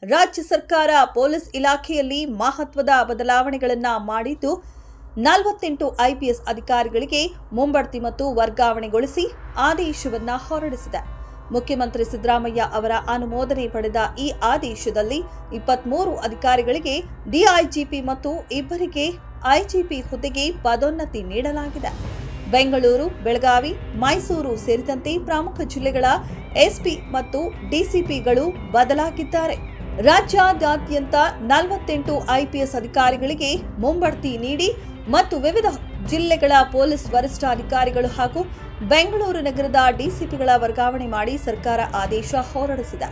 ರಾಜ್ಯ ಸರ್ಕಾರ ಪೊಲೀಸ್ ಇಲಾಖೆಯಲ್ಲಿ ಮಹತ್ವದ ಬದಲಾವಣೆಗಳನ್ನು ಮಾಡಿದ್ದು 48 ಐಪಿಎಸ್ ಅಧಿಕಾರಿಗಳಿಗೆ ಮುಂಬಡ್ತಿ ಮತ್ತು ವರ್ಗಾವಣೆಗೊಳಿಸಿ ಆದೇಶವನ್ನು ಹೊರಡಿಸಿದೆ. ಮುಖ್ಯಮಂತ್ರಿ ಸಿದ್ದರಾಮಯ್ಯ ಅವರ ಅನುಮೋದನೆ ಪಡೆದ ಈ ಆದೇಶದಲ್ಲಿ 23 ಅಧಿಕಾರಿಗಳಿಗೆ ಡಿಐಜಿಪಿ ಮತ್ತು 2 ಐಜಿಪಿ ಹುದ್ದೆಗೆ ಪದೋನ್ನತಿ ನೀಡಲಾಗಿದೆ. ಬೆಂಗಳೂರು, ಬೆಳಗಾವಿ, ಮೈಸೂರು ಸೇರಿದಂತೆ ಪ್ರಮುಖ ಜಿಲ್ಲೆಗಳ ಎಸ್ಪಿ ಮತ್ತು ಡಿಸಿಪಿಗಳು ಬದಲಾಗಿದ್ದಾರೆ. ರಾಜ್ಯಾದ್ಯಂತ 48 ಐಪಿಎಸ್ ಅಧಿಕಾರಿಗಳಿಗೆ ಮುಂಬಡ್ತಿ ನೀಡಿ ಮತ್ತು ವಿವಿಧ ಜಿಲ್ಲೆಗಳ ಪೊಲೀಸ್ ವರಿಷ್ಠಾಧಿಕಾರಿಗಳು ಹಾಗೂ ಬೆಂಗಳೂರು ನಗರದ ಡಿಸಿಪಿಗಳ ವರ್ಗಾವಣೆ ಮಾಡಿ ಸರ್ಕಾರ ಆದೇಶ ಹೊರಡಿಸಿದೆ.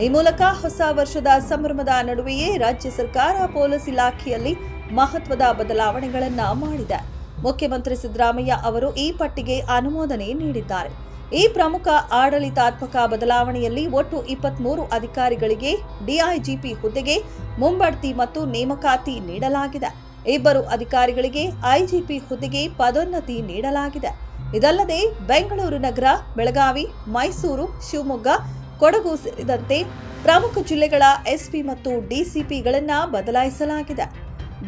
ಈ ಮೂಲಕ ಹೊಸ ವರ್ಷದ ಸಂಭ್ರಮದ ನಡುವೆಯೇ ರಾಜ್ಯ ಸರ್ಕಾರ ಪೊಲೀಸ್ ಇಲಾಖೆಯಲ್ಲಿ ಮಹತ್ವದ ಬದಲಾವಣೆಗಳನ್ನು ಮಾಡಿದೆ. ಮುಖ್ಯಮಂತ್ರಿ ಸಿದ್ದರಾಮಯ್ಯ ಅವರು ಈ ಪಟ್ಟಿಗೆ ಅನುಮೋದನೆ ನೀಡಿದ್ದಾರೆ. ಈ ಪ್ರಮುಖ ಆಡಳಿತಾತ್ಮಕ ಬದಲಾವಣೆಯಲ್ಲಿ ಒಟ್ಟು 23 ಅಧಿಕಾರಿಗಳಿಗೆ ಡಿಐಜಿಪಿ ಹುದ್ದೆಗೆ ಮುಂಬಡ್ತಿ ಮತ್ತು ನೇಮಕಾತಿ ನೀಡಲಾಗಿದೆ. 2 ಅಧಿಕಾರಿಗಳಿಗೆ ಐಜಿಪಿ ಹುದ್ದೆಗೆ ಪದೋನ್ನತಿ ನೀಡಲಾಗಿದೆ. ಇದಲ್ಲದೆ ಬೆಂಗಳೂರು ನಗರ, ಬೆಳಗಾವಿ, ಮೈಸೂರು, ಶಿವಮೊಗ್ಗ, ಕೊಡಗು ಸೇರಿದಂತೆ ಪ್ರಮುಖ ಜಿಲ್ಲೆಗಳ ಎಸ್ಪಿ ಮತ್ತು ಡಿಸಿಪಿಗಳನ್ನು ಬದಲಾಯಿಸಲಾಗಿದೆ.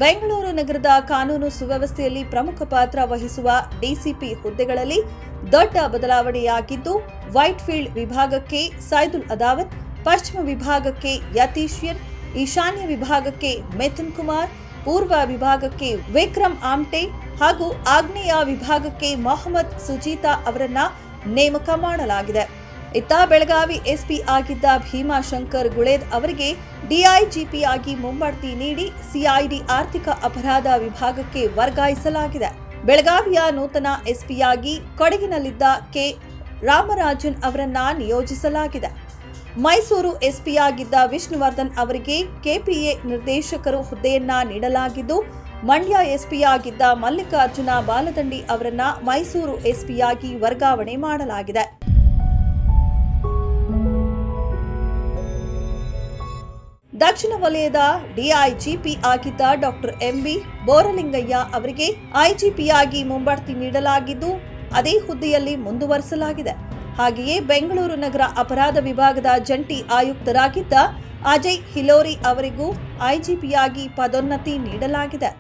ಬೆಂಗಳೂರು ನಗರದ ಕಾನೂನು ಸುವ್ಯವಸ್ಥೆಯಲ್ಲಿ ಪ್ರಮುಖ ಪಾತ್ರ ವಹಿಸುವ ಡಿಸಿಪಿ ಹುದ್ದೆಗಳಲ್ಲಿ ದೊಡ್ಡ ಬದಲಾವಣೆಯಾಗಿದ್ದು, ವೈಟ್ಫೀಲ್ಡ್ ವಿಭಾಗಕ್ಕೆ ಸೈದುಲ್ ಅದಾವತ್, ಪಶ್ಚಿಮ ವಿಭಾಗಕ್ಕೆ ಯತೀಶ್, ಈಶಾನ್ಯ ವಿಭಾಗಕ್ಕೆ ಮಿಥುನ್ ಕುಮಾರ್, ಪೂರ್ವ ವಿಭಾಗಕ್ಕೆ ವಿಕ್ರಮ್ ಆಮ್ಟೆ ಹಾಗೂ ಆಗ್ನೇಯ ವಿಭಾಗಕ್ಕೆ ಮೊಹಮ್ಮದ್ ಸುಜೀತಾ ಅವರನ್ನ ನೇಮಕ ಮಾಡಲಾಗಿದೆ. ಇತ್ತ ಬೆಳಗಾವಿ ಎಸ್ಪಿ ಆಗಿದ್ದ ಭೀಮಾಶಂಕರ್ ಗುಳೇದ್ ಅವರಿಗೆ ಡಿಐಜಿಪಿ ಆಗಿ ಮುಂಬಡ್ತಿ ನೀಡಿ ಸಿಐಡಿ ಆರ್ಥಿಕ ಅಪರಾಧ ವಿಭಾಗಕ್ಕೆ ವರ್ಗಾಯಿಸಲಾಗಿದೆ. ಬೆಳಗಾವಿಯ ನೂತನ ಎಸ್ಪಿಯಾಗಿ ಕೊಡಗಿನಲ್ಲಿದ್ದ ಕೆ ರಾಮರಾಜನ್ ಅವರನ್ನ ನಿಯೋಜಿಸಲಾಗಿದೆ. ಮೈಸೂರು ಎಸ್ಪಿಯಾಗಿದ್ದ ವಿಷ್ಣುವರ್ಧನ್ ಅವರಿಗೆ ಕೆಪಿಎ ನಿರ್ದೇಶಕರು ಹುದ್ದೆಯನ್ನ ನೀಡಲಾಗಿದ್ದು, ಮಂಡ್ಯ ಎಸ್ಪಿಯಾಗಿದ್ದ ಮಲ್ಲಿಕಾರ್ಜುನ ಬಾಲದಂಡಿ ಅವರನ್ನ ಮೈಸೂರು ಎಸ್ಪಿಯಾಗಿ ವರ್ಗಾವಣೆ ಮಾಡಲಾಗಿದೆ. ದಕ್ಷಿಣ ವಲಯದ ಡಿಐಜಿಪಿ ಆಗಿದ್ದ ಡಾಕ್ಟರ್ ಎಂಬಿ ಬೋರಲಿಂಗಯ್ಯ ಅವರಿಗೆ ಐಜಿಪಿಯಾಗಿ ಮುಂಬಡ್ತಿ ನೀಡಲಾಗಿದ್ದು, ಅದೇ ಹುದ್ದೆಯಲ್ಲಿ ಮುಂದುವರಿಸಲಾಗಿದೆ. ಹಾಗೆಯೇ ಬೆಂಗಳೂರು ನಗರ ಅಪರಾಧ ವಿಭಾಗದ ಜಂಟಿ ಆಯುಕ್ತರಾಗಿದ್ದ ಅಜಯ್ ಹಿಲೋರಿ ಅವರಿಗೂ ಐಜಿಪಿಯಾಗಿ ಪದೋನ್ನತಿ ನೀಡಲಾಗಿದೆ.